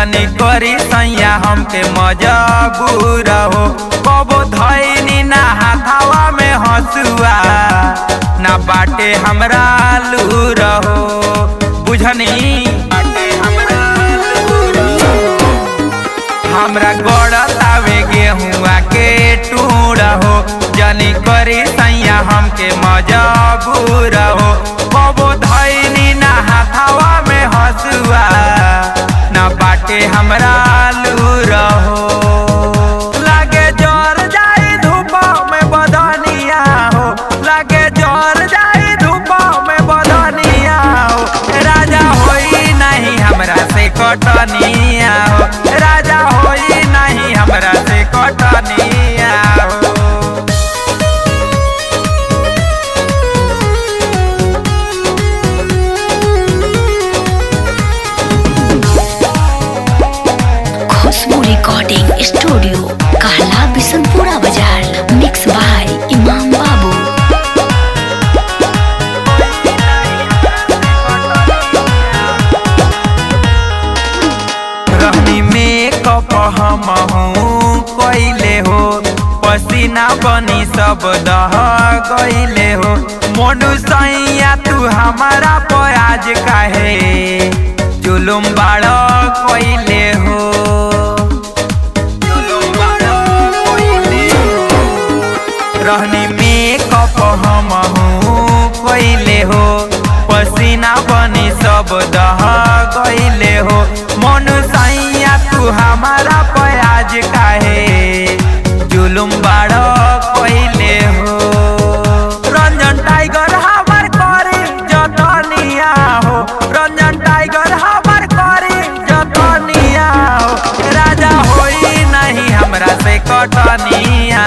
जनी करी सैया हमके मजबूर हो। कबो धैनी ना हाथावा में हंसुआ ना बाटे हमरा लूर हो। बुझनी हमरा गड़तावे गेहुआ के टूर हो। जनी करी सैया हमके मजबूर हो। कबो धैनी ना हाथावा में हंसुआ ना बाटे हमरा लूर हो। लागे जर जाई धूप में बदनिया हो। लागे जर जाई धूप में बदनिया हो। राजा होई नहीं हमरा से कटनिया हो। राजा होई नहीं हमरा से कटनिया हो। खुशबू रिकॉर्डिंग स्टूडियो कहला बिशनपुरा बाजार। मिक्स बाय इमाम बाबू। रहनी में कप हम हूँ कैले हो। पसीना बनी सब दह गईले हो। मोनू सैया तू हमारा प्याज काहे जुलुम बाड़ कैले हो। रहनी में कप हम हूँ कैले हो। पसीना बनी सब दह गईले हो। मोनू सैया तू हमारा प्याज काहे जुलुम बाड़ कैले हो। रंजन टाइगर हमार करी जतनिया हो। रंजन टाइगर हमार करी जतनिया हो। राजा होई नहीं हमरा से कटनिया